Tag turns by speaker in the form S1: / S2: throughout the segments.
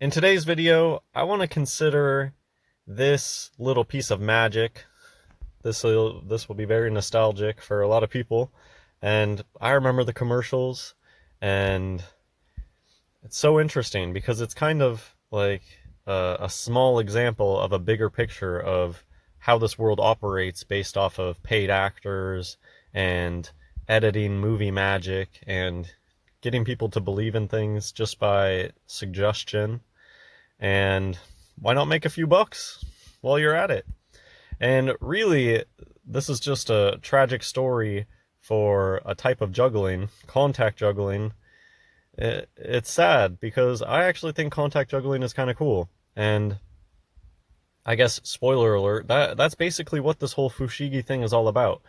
S1: In today's video, I want to consider this little piece of magic. This will be very nostalgic for a lot of people, and I remember the commercials, and it's so interesting because it's kind of like a small example of a bigger picture of how this world operates based off of paid actors and editing movie magic and getting people to believe in things just by suggestion. And why not make a few bucks while you're at it? And really, this is just a tragic story for a type of juggling, contact juggling. It's sad because I actually think contact juggling is kind of cool. And I guess, spoiler alert, that's basically what this whole Fushigi thing is all about.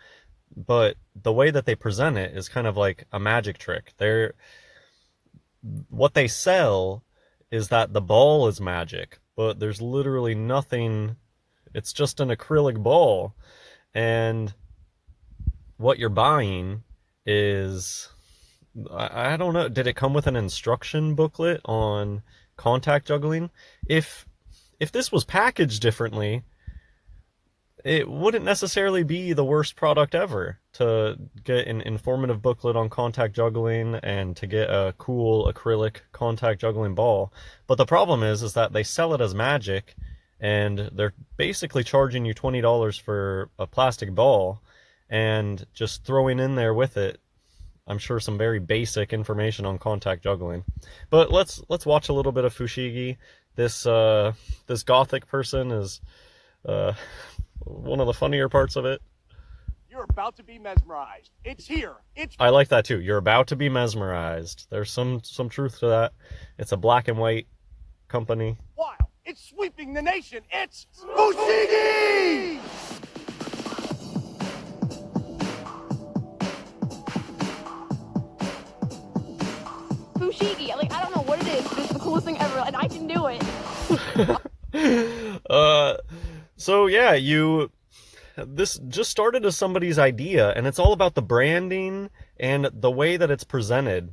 S1: But the way that they present it is kind of like a magic trick. What they sell is that the ball is magic, but there's literally nothing. It's just an acrylic ball. And what you're buying is, I don't know, did it come with an instruction booklet on contact juggling? If this was packaged differently, it wouldn't necessarily be the worst product ever to get an informative booklet on contact juggling and to get a cool acrylic contact juggling ball. But the problem is that they sell it as magic, and they're basically charging you $20 for a plastic ball and just throwing in there with it, I'm sure, some very basic information on contact juggling. But let's watch a little bit of Fushigi. This gothic person is one of the funnier parts of it.
S2: You're about to be mesmerized. It's here.
S1: I like that too. You're about to be mesmerized. There's some truth to that. It's a black and white company.
S2: Wild. It's sweeping the nation. It's Fushigi!
S3: Fushigi, like, I don't know what it is, but it's the coolest thing ever, and I can do it.
S1: So yeah, this just started as somebody's idea, and it's all about the branding and the way that it's presented.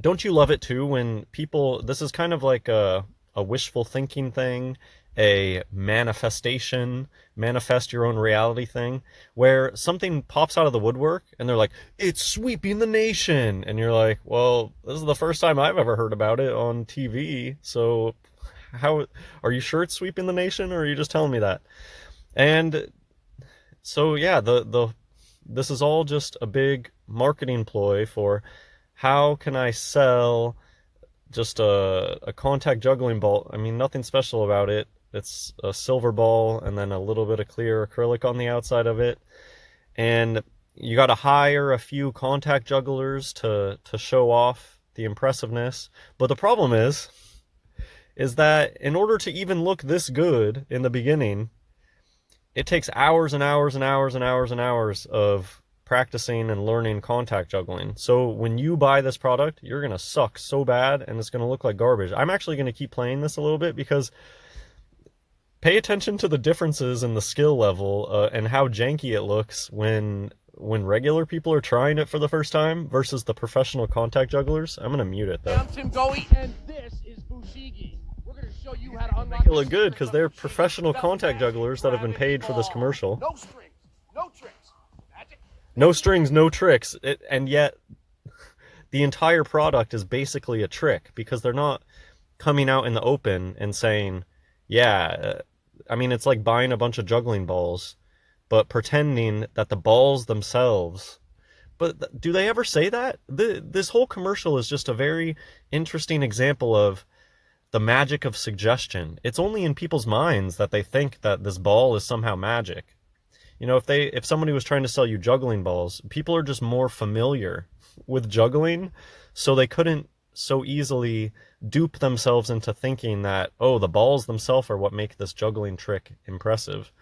S1: Don't you love it too when people, this is kind of like a wishful thinking thing, a manifestation, manifest your own reality thing, where something pops out of the woodwork and they're like, it's sweeping the nation. And you're like, well, this is the first time I've ever heard about it on TV. So how are you sure it's sweeping the nation, or are you just telling me that? And so yeah, this is all just a big marketing ploy for how can I sell just a contact juggling ball. I mean, nothing special about it. It's a silver ball and then a little bit of clear acrylic on the outside of it. And you got to hire a few contact jugglers to show off the impressiveness. But the problem is that in order to even look this good in the beginning, it takes hours and hours and hours and hours and hours of practicing and learning contact juggling. So when you buy this product, you're going to suck so bad and it's going to look like garbage. I'm actually going to keep playing this a little bit because pay attention to the differences in the skill level and how janky it looks when regular people are trying it for the first time versus the professional contact jugglers. I'm going to mute it though.
S2: I'm Tim Goey, and this is Fushigi. We're going to show you how to unlock
S1: They look good because they're professional contact jugglers that have been paid for this commercial.
S2: No strings, no tricks. Magic.
S1: No strings, no tricks. And yet the entire product is basically a trick because they're not coming out in the open and saying, yeah, I mean, it's like buying a bunch of juggling balls, but pretending that the balls themselves. But do they ever say that? This whole commercial is just a very interesting example of the magic of suggestion. It's only in people's minds that they think that this ball is somehow magic. You know, if somebody was trying to sell you juggling balls, people are just more familiar with juggling, so they couldn't so easily dupe themselves into thinking that, oh, the balls themselves are what make this juggling trick impressive.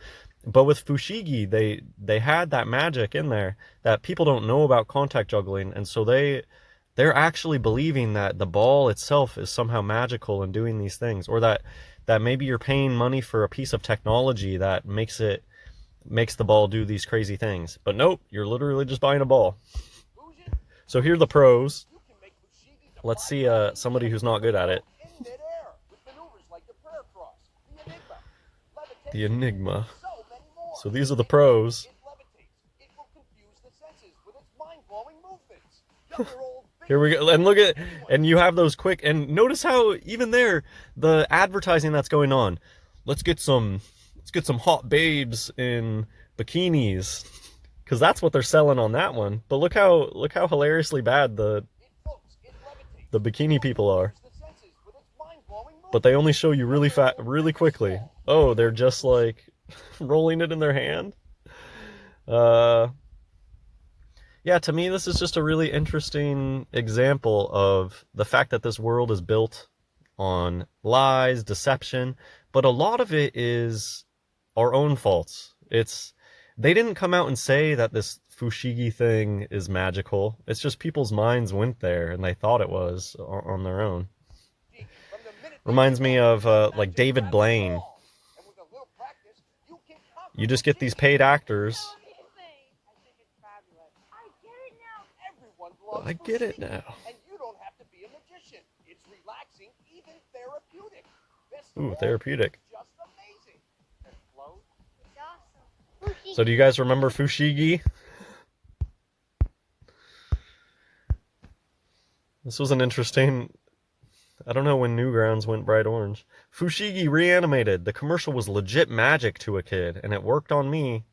S1: But with Fushigi, they had that magic in there that people don't know about contact juggling, and so they're actually believing that the ball itself is somehow magical in doing these things, or that maybe you're paying money for a piece of technology that makes the ball do these crazy things. But nope, you're literally just buying a ball. So here are the pros. Let's see somebody who's not good at it. The Enigma.
S2: So many more.
S1: So these are the pros.
S2: It levitates. It will confuse the senses with its mind-blowing movements. Younger old
S1: Here we go. And look at, and you have those quick, and notice how even there, the advertising that's going on. Let's get some hot babes in bikinis, because that's what they're selling on that one. But look how hilariously bad the bikini people are. But they only show you really quickly. Oh, they're just like rolling it in their hand. Yeah, to me, this is just a really interesting example of the fact that this world is built on lies, deception, but a lot of it is our own faults. They didn't come out and say that this Fushigi thing is magical. It's just people's minds went there and they thought it was on their own. Reminds me of like David Blaine. You just get these paid actors. I get it now.
S2: And you don't have to be a magician. It's relaxing, even therapeutic.
S1: Ooh, therapeutic.
S2: Just amazing. And flow.
S1: So do you guys remember Fushigi? This was an interesting... I don't know when Newgrounds went bright orange. Fushigi reanimated. The commercial was legit magic to a kid, and it worked on me.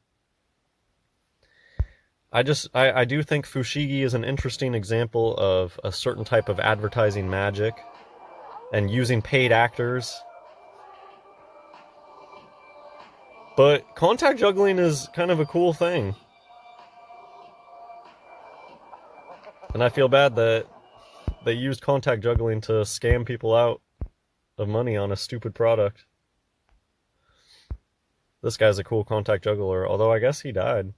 S1: I do think Fushigi is an interesting example of a certain type of advertising magic and using paid actors. But contact juggling is kind of a cool thing. And I feel bad that they used contact juggling to scam people out of money on a stupid product. This guy's a cool contact juggler, although I guess he died.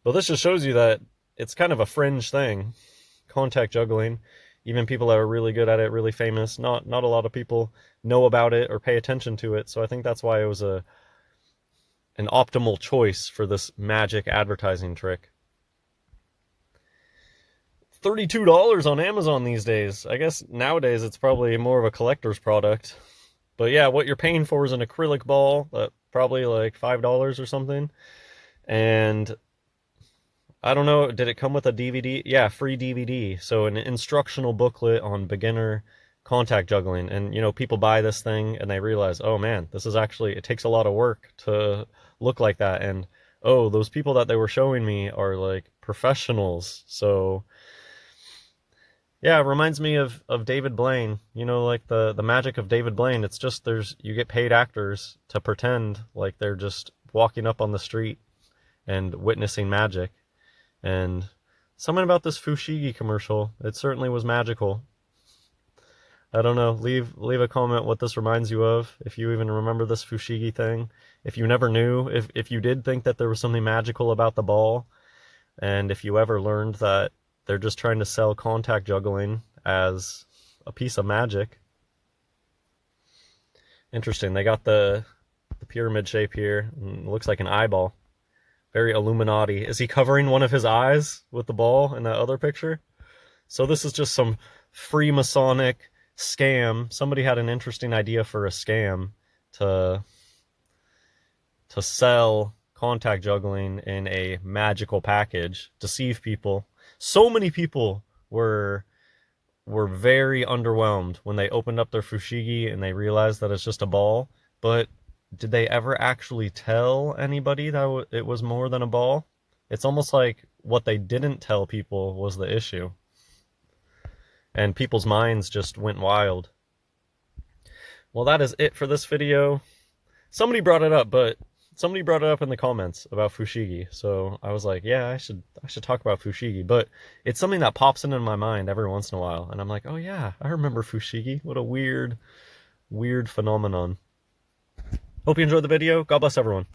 S1: But this just shows you that it's kind of a fringe thing, contact juggling. Even people that are really good at it, really famous, not a lot of people know about it or pay attention to it. So I think that's why it was an optimal choice for this magic advertising trick. $32 on Amazon these days. I guess nowadays it's probably more of a collector's product. But yeah, what you're paying for is an acrylic ball, probably like $5 or something. And I don't know, did it come with a DVD? Yeah, free DVD. So an instructional booklet on beginner contact juggling. And, you know, people buy this thing and they realize, oh man, this is actually, it takes a lot of work to look like that. And, oh, those people that they were showing me are like professionals. So, yeah, it reminds me of David Blaine. You know, like the magic of David Blaine. It's just you get paid actors to pretend like they're just walking up on the street and witnessing magic. And something about this Fushigi commercial, it certainly was magical. I don't know, leave a comment what this reminds you of, if you even remember this Fushigi thing. If you never knew, if you did think that there was something magical about the ball, and if you ever learned that they're just trying to sell contact juggling as a piece of magic. Interesting, they got the pyramid shape here, and it looks like an eyeball. Very Illuminati. Is he covering one of his eyes with the ball in that other picture? So this is just some Freemasonic scam. Somebody had an interesting idea for a scam to sell contact juggling in a magical package, deceive people. So many people were very underwhelmed when they opened up their Fushigi and they realized that it's just a ball. But did they ever actually tell anybody that it was more than a ball? It's almost like what they didn't tell people was the issue. And people's minds just went wild. Well, that is it for this video. Somebody brought it up, but somebody brought it up in the comments about Fushigi. So I was like, yeah, I should talk about Fushigi. But it's something that pops into my mind every once in a while. And I'm like, oh yeah, I remember Fushigi. What a weird phenomenon. Hope you enjoyed the video. God bless everyone.